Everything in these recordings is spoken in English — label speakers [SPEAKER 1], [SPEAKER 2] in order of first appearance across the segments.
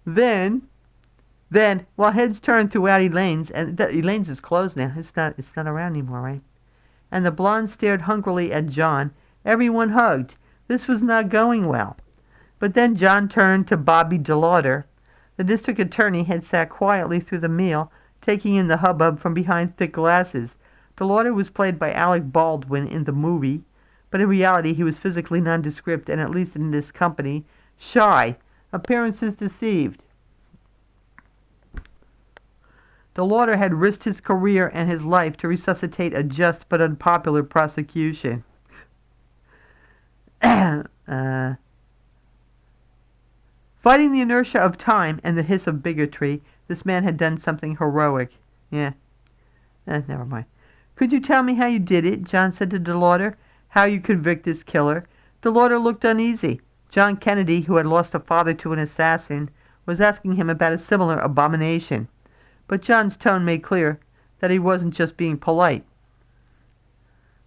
[SPEAKER 1] Then, while heads turned throughout Elaine's, and Elaine's is closed now. It's not around anymore, right? And the blonde stared hungrily at John, everyone hugged. This was not going well. But then John turned to Bobby DeLauder. The district attorney had sat quietly through the meal, taking in the hubbub from behind thick glasses. DeLauder was played by Alec Baldwin in the movie, but in reality he was physically nondescript and, at least in this company, shy. Appearances deceived. DeLauder had risked his career and his life to resuscitate a just but unpopular prosecution. Fighting the inertia of time and the hiss of bigotry, this man had done something heroic. Yeah. Never mind. Could you tell me how you did it? John said to DeLauder. How you convict this killer? DeLauder looked uneasy. John Kennedy, who had lost a father to an assassin, was asking him about a similar abomination. But John's tone made clear that he wasn't just being polite.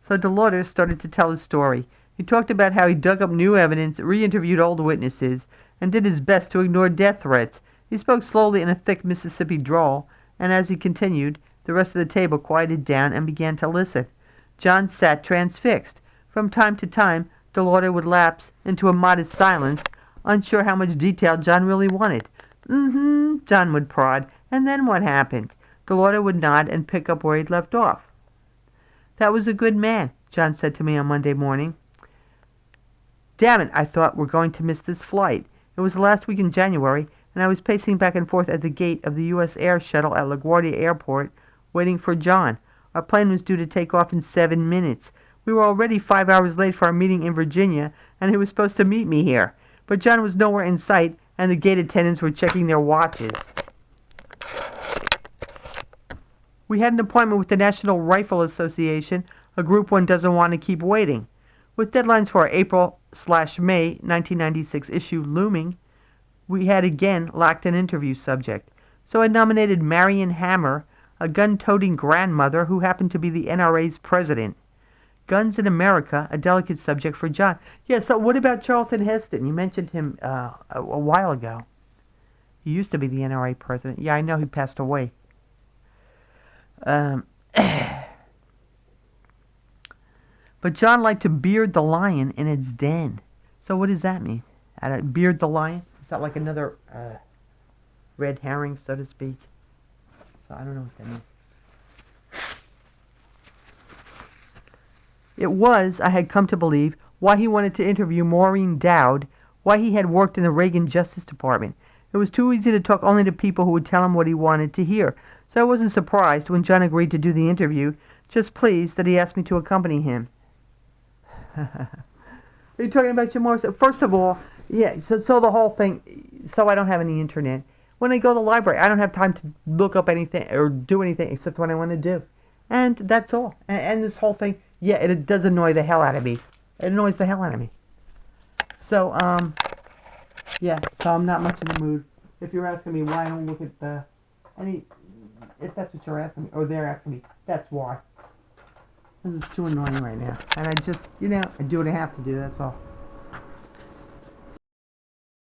[SPEAKER 1] So DeLauder started to tell his story. He talked about how he dug up new evidence, re-interviewed old witnesses, and did his best to ignore death threats. He spoke slowly in a thick Mississippi drawl, and as he continued, the rest of the table quieted down and began to listen. John sat transfixed. From time to time, DeLauder would lapse into a modest silence, unsure how much detail John really wanted. John would prod. And then what happened? DeLauder would nod and pick up where he'd left off. That was a good man, John said to me on Monday morning. Damn it, I thought we're going to miss this flight. It was the last week in January, and I was pacing back and forth at the gate of the U.S. Air Shuttle at LaGuardia Airport, waiting for John. Our plane was due to take off in 7 minutes. We were already 5 hours late for our meeting in Virginia, and he was supposed to meet me here. But John was nowhere in sight, and the gate attendants were checking their watches. We had an appointment with the National Rifle Association, a group one doesn't want to keep waiting. With deadlines for our April/May 1996 issue looming, we had again lacked an interview subject. So I nominated Marion Hammer, a gun-toting grandmother who happened to be the NRA's president. Guns in America, a delicate subject for John. Yeah, so what about Charlton Heston? You mentioned him a while ago. He used to be the NRA president. Yeah, I know he passed away. But John liked to beard the lion in its den. So what does that mean? Beard the lion? Is that like another red herring, so to speak? So I don't know what that means. It was, I had come to believe, why he wanted to interview Maureen Dowd, why he had worked in the Reagan Justice Department. It was too easy to talk only to people who would tell him what he wanted to hear. So I wasn't surprised when John agreed to do the interview, just pleased that he asked me to accompany him. Are you talking about Jim Morrison? First of all, yeah, so the whole thing, so I don't have any internet. When I go to the library, I don't have time to look up anything or do anything except what I want to do. And that's all. And this whole thing, yeah, it does annoy the hell out of me. It annoys the hell out of me. So, yeah, so I'm not much in the mood. If you're asking me why I don't look at if that's what you're asking me, or they're asking me, that's why. This is too annoying right now. And I just, I do what I have to do, that's all.